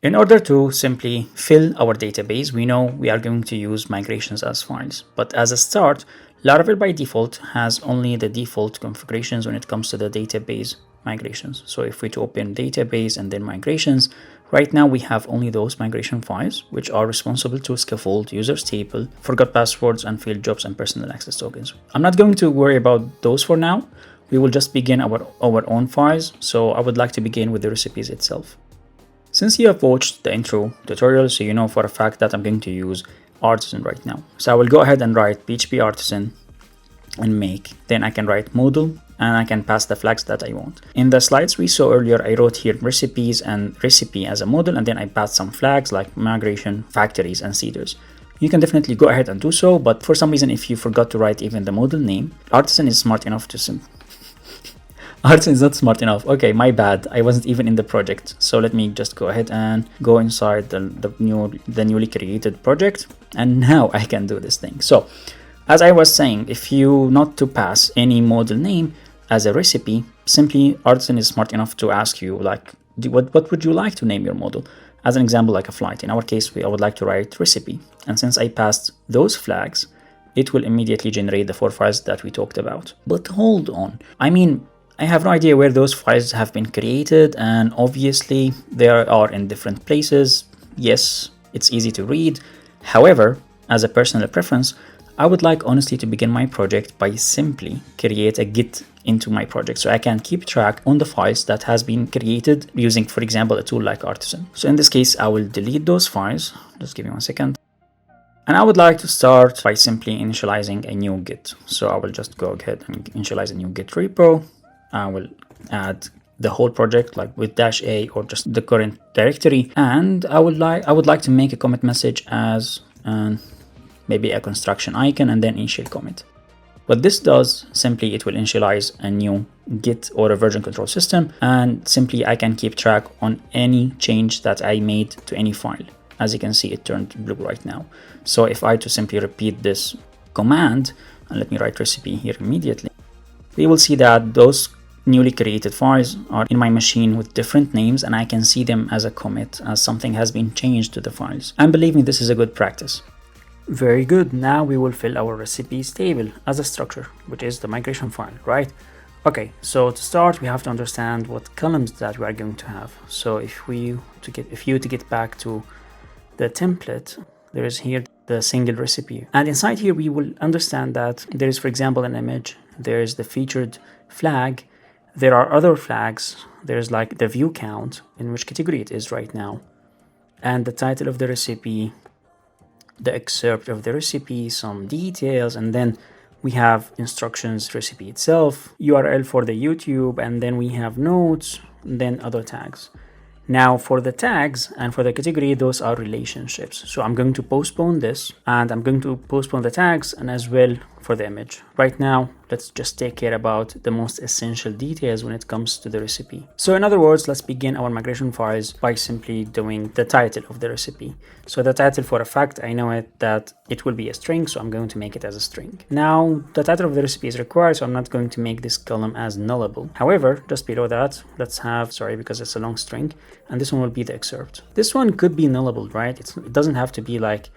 In order to simply fill our database, we know we are going to use migrations as files. But as a start, Laravel by default has only the default configurations when it comes to the database migrations. So if we open database and then migrations, right now we have only those migration files, which are responsible to scaffold, users table, forgot passwords, and field jobs and personal access tokens. I'm not going to worry about those for now. We will just begin our own files. So I would like to begin with the recipes itself. Since you have watched the intro tutorial, so you know for a fact that I'm going to use artisan right now. So I will go ahead and write PHP artisan and make. Then I can write modal and I can pass the flags that I want. In the slides we saw earlier, I wrote here recipes and recipe as a modal, and then I passed some flags like migration, factories, and seeders. You can definitely go ahead and do so, but for some reason, if you forgot to write even the modal name, artisan is smart enough to Artisan is not smart enough. Okay, my bad. I wasn't even in the project. So let me just go ahead and go inside the newly created project. And now I can do this thing. So as I was saying, if you not to pass any model name as a recipe, simply Artisan is smart enough to ask you like, what would you like to name your model? As an example, like a flight. In our case, I would like to write recipe. And since I passed those flags, it will immediately generate the 4 files that we talked about. But hold on. I have no idea where those files have been created, and obviously they are in different places. Yes, it's easy to read. However, as a personal preference, I would like honestly to begin my project by simply create a git into my project so I can keep track on the files that has been created using, for example, a tool like Artisan. So in this case, I will delete those files. Just give me 1 second. And I would like to start by simply initializing a new git. So I will just go ahead and initialize a new git repo. I will add the whole project like with -a or just the current directory, and I would like to make a commit message as maybe a construction icon and then initial commit. What this does, simply it will initialize a new git or a version control system, and simply I can keep track on any change that I made to any file. As you can see, it turned blue right now. So if I to simply repeat this command, and let me write recipe here immediately, we will see that those newly created files are in my machine with different names, and I can see them as a commit, as something has been changed to the files. And believe me, this is a good practice. Very good. Now we will fill our recipes table as a structure, which is the migration file, right? Okay, so to start, we have to understand what columns that we are going to have. So if you to get back to the template, there is here the single recipe. And inside here, we will understand that there is, for example, an image, there is the featured flag, there are other flags, there's like the view count, in which category it is right now, and the title of the recipe, the excerpt of the recipe, some details, and then we have instructions, recipe itself, URL for the YouTube, and then we have notes, then other tags. Now for the tags and for the category, those are relationships. So I'm going to postpone this, and I'm going to postpone the tags and as well for the image. Right now, let's just take care about the most essential details when it comes to the recipe. So in other words, let's begin our migration files by simply doing the title of the recipe. So the title, for a fact, I know that it will be a string, so I'm going to make it as a string. Now the title of the recipe is required, so I'm not going to make this column as nullable. However, just below that, let's have, sorry, because it's a long string, and this one will be the excerpt. This one could be nullable, right? It doesn't have to be like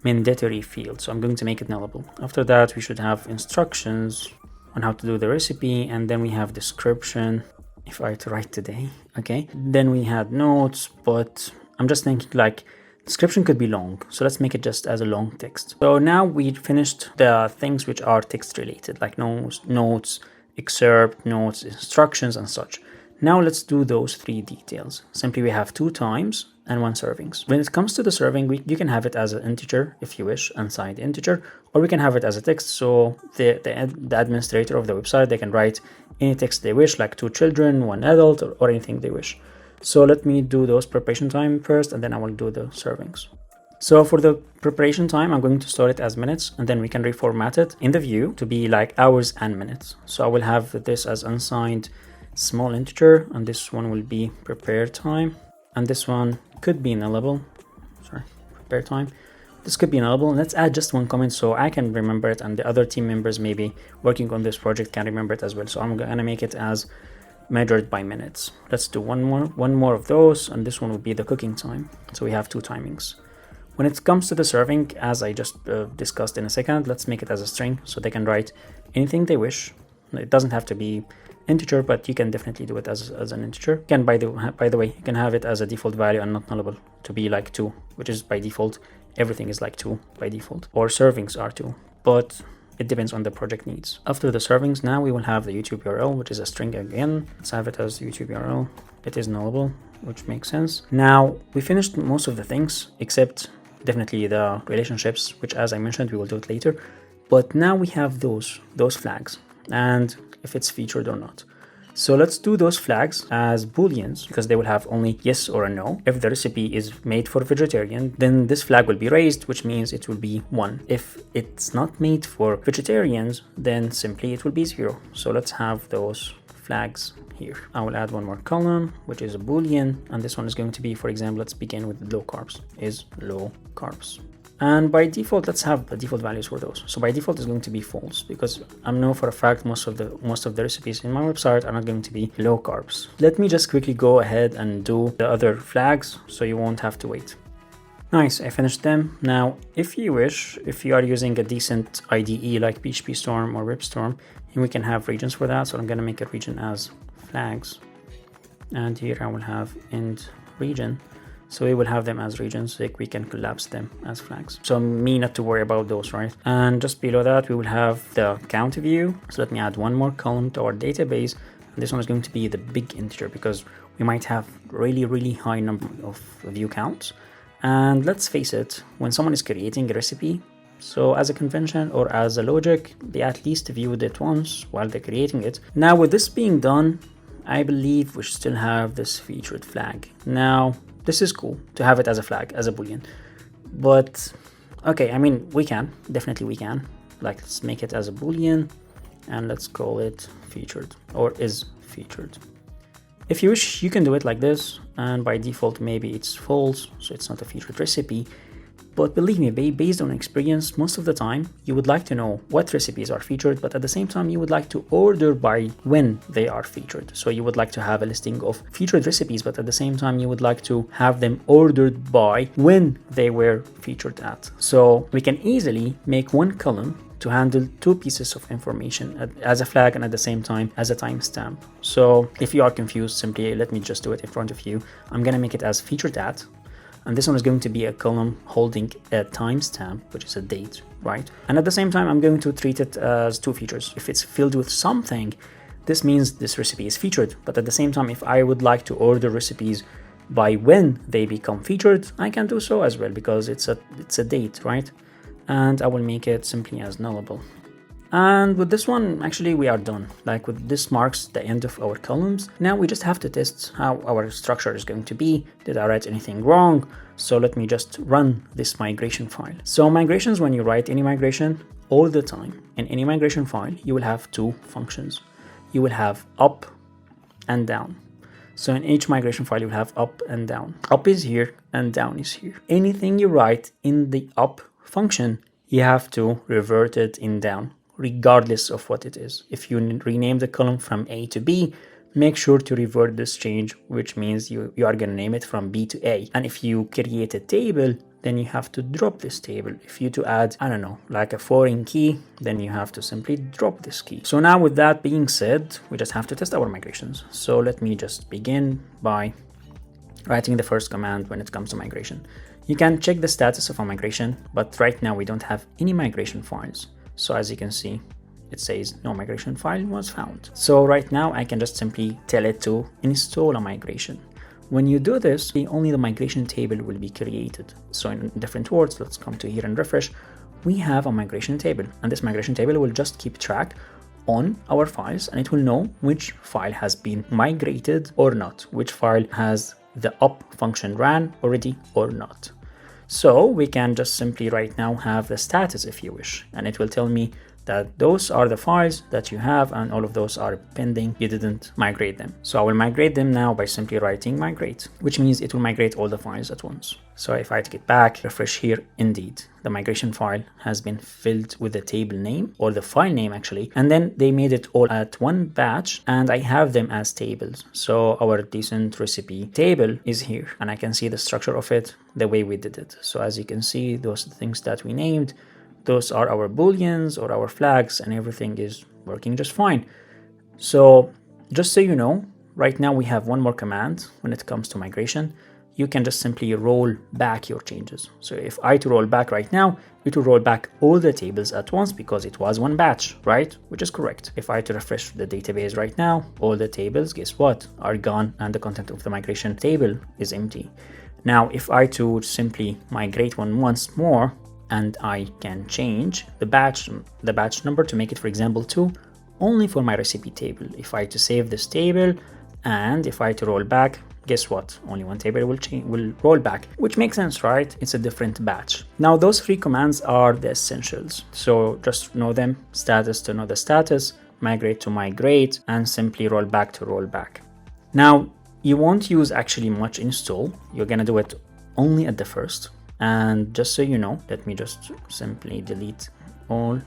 mandatory field, so I'm going to make it nullable. After that, we should have instructions on how to do the recipe, and then we have description, if I were to write today, okay? Then we had notes, but I'm just thinking like description could be long, so let's make it just as a long text. So now we finished the things which are text related, like notes, excerpt, notes, instructions, and such. Now let's do those 3 details. Simply we have 2 times and 1 servings. When it comes to the serving, you can have it as an integer if you wish, unsigned integer, or we can have it as a text. So the administrator of the website, they can write any text they wish, like 2 children, 1 adult, or anything they wish. So let me do those preparation time first, and then I will do the servings. So for the preparation time, I'm going to store it as minutes, and then we can reformat it in the view to be like hours and minutes. So I will have this as unsigned small integer, and this one will be prepare time, and this one could be nullable. Sorry, prepare time. This could be nullable. Let's add just 1 comment so I can remember it, and the other team members maybe working on this project can remember it as well. So I'm gonna make it as measured by minutes. Let's do one more of those, and this one would be the cooking time. So we have 2 timings. When it comes to the serving, as I just discussed in a second, let's make it as a string so they can write anything they wish. It doesn't have to be integer, but you can definitely do it as an integer. You can, by the way, you can have it as a default value and not nullable to be like 2, which is by default. Everything is like 2 by default, or servings are 2, but it depends on the project needs. After the servings, now we will have the YouTube URL, which is a string again. Let's have it as YouTube URL. It is nullable, which makes sense. Now we finished most of the things except definitely the relationships, which, as I mentioned, we will do it later. But now we have those flags and if it's featured or not. So let's do those flags as booleans, because they will have only yes or a no. If the recipe is made for vegetarian, then this flag will be raised, which means it will be 1. If it's not made for vegetarians, then simply it will be 0. So let's have those flags here. I will add one more column, which is a boolean, and this one is going to be, for example, let's begin with low carbs, is low carbs. And by default, let's have the default values for those. So by default is going to be false, because I know for a fact most of the recipes in my website are not going to be low carbs. Let me just quickly go ahead and do the other flags so you won't have to wait. Nice, I finished them. Now, if you wish, if you are using a decent IDE like PHP Storm or WebStorm, we can have regions for that. So I'm going to make a region as flags, and here I will have end region. So we will have them as regions, like we can collapse them as flags. So me not to worry about those, right? And just below that, we will have the count view. So let me add one more column to our database. And this one is going to be the big integer, because we might have really high number of view counts. And let's face it, when someone is creating a recipe, so as a convention or as a logic, they at least viewed it once while they're creating it. Now with this being done, I believe we should still have this featured flag. Now, this is cool to have it as a flag, as a boolean, but okay, I mean, definitely we can. Like, let's make it as a boolean and let's call it featured, or is featured. If you wish, you can do it like this, and by default, maybe it's false, so it's not a featured recipe. But believe me, based on experience, most of the time, you would like to know what recipes are featured, but at the same time, you would like to order by when they are featured. So you would like to have a listing of featured recipes, but at the same time, you would like to have them ordered by when they were featured at. So we can easily make one column to handle 2 pieces of information as a flag and at the same time as a timestamp. So if you are confused, simply let me just do it in front of you. I'm going to make it as featured at. And this one is going to be a column holding a timestamp, which is a date, right? And at the same time, I'm going to treat it as 2 features. If it's filled with something, this means this recipe is featured. But at the same time, if I would like to order recipes by when they become featured, I can do so as well, because it's a date, right? And I will make it simply as nullable. And with this one, actually, we are done. Like, with this marks the end of our columns. Now we just have to test how our structure is going to be. Did I write anything wrong? So let me just run this migration file. So migrations, when you write any migration, all the time, in any migration file, you will have 2 functions. You will have up and down. So in each migration file, you will have up and down. Up is here and down is here. Anything you write in the up function, you have to revert it in down, regardless of what it is. If you rename the column from A to B, make sure to revert this change, which means you are going to name it from B to A. And if you create a table, then you have to drop this table. If you to add, I don't know, like a foreign key, then you have to simply drop this key. So now with that being said, we just have to test our migrations. So let me just begin by writing the first command when it comes to migration. You can check the status of a migration, but right now we don't have any migration files. So as you can see, it says no migration file was found. So right now I can just simply tell it to install a migration. When you do this, only the migration table will be created. So in different words, let's come to here and refresh. We have a migration table, and this migration table will just keep track on our files, and it will know which file has been migrated or not, which file has the up function ran already or not. So we can just simply right now have the status if you wish, and it will tell me that those are the files that you have and all of those are pending. You didn't migrate them. So I will migrate them now by simply writing migrate, which means it will migrate all the files at once. So if I take it back, refresh here, indeed, the migration file has been filled with the table name, or the file name actually, and then they made it all at one batch, and I have them as tables. So our decent recipe table is here, and I can see the structure of it the way we did it. So as you can see, those are the things that we named. Those are our booleans or our flags, and everything is working just fine. So just so you know, right now we have one more command when it comes to migration. You can just simply roll back your changes. So if I to roll back right now, it will roll back all the tables at once because it was one batch, right? Which is correct. If I to refresh the database right now, all the tables, guess what, are gone, and the content of the migration table is empty. Now, if I to simply migrate one once more, and I can change the batch number to make it, for example, 2, only for my recipe table. If I to save this table, and if I to roll back, guess what? Only one table will roll back, which makes sense, right? It's a different batch. Now, those 3 commands are the essentials. So just know them: status to know the status, migrate to migrate, and simply roll back to roll back. Now, you won't use actually much install. You're gonna do it only at the first. And just so you know, let me just simply delete all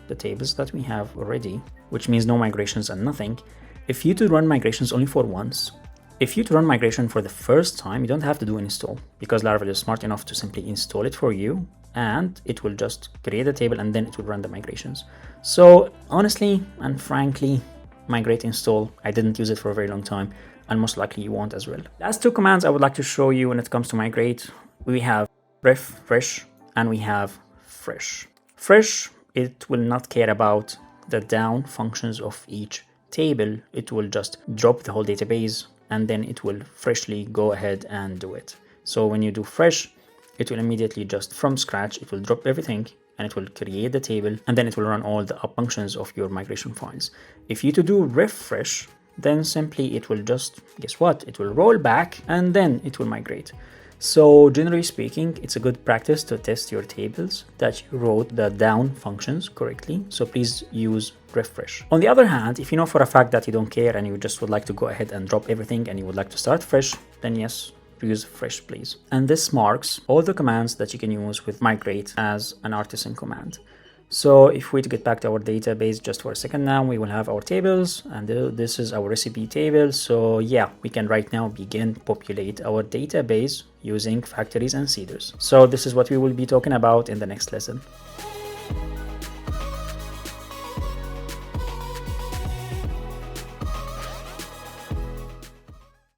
the tables that we have already, which means no migrations and nothing. If you to run migrations only for once, if you to run migration for the first time, you don't have to do install, because Laravel is smart enough to simply install it for you, and it will just create a table and then it will run the migrations. So honestly and frankly, migrate install, I didn't use it for a very long time, and most likely you won't as well. Last 2 commands I would like to show you when it comes to migrate. We have refresh and we have fresh. Fresh, it will not care about the down functions of each table. It will just drop the whole database and then it will freshly go ahead and do it. So when you do fresh, it will immediately just from scratch, it will drop everything and it will create the table, and then it will run all the up functions of your migration files. If you to do refresh, then simply it will just, guess what? It will roll back and then it will migrate. So generally speaking, it's a good practice to test your tables that you wrote the down functions correctly. So please use refresh. On the other hand, if you know for a fact that you don't care and you just would like to go ahead and drop everything and you would like to start fresh, then yes, use fresh please. And this marks all the commands that you can use with migrate as an artisan command. So if we get back to our database just for a second now, we will have our tables, and this is our recipe table. So yeah, we can right now begin populate our database using factories and seeders. So this is what we will be talking about in the next lesson.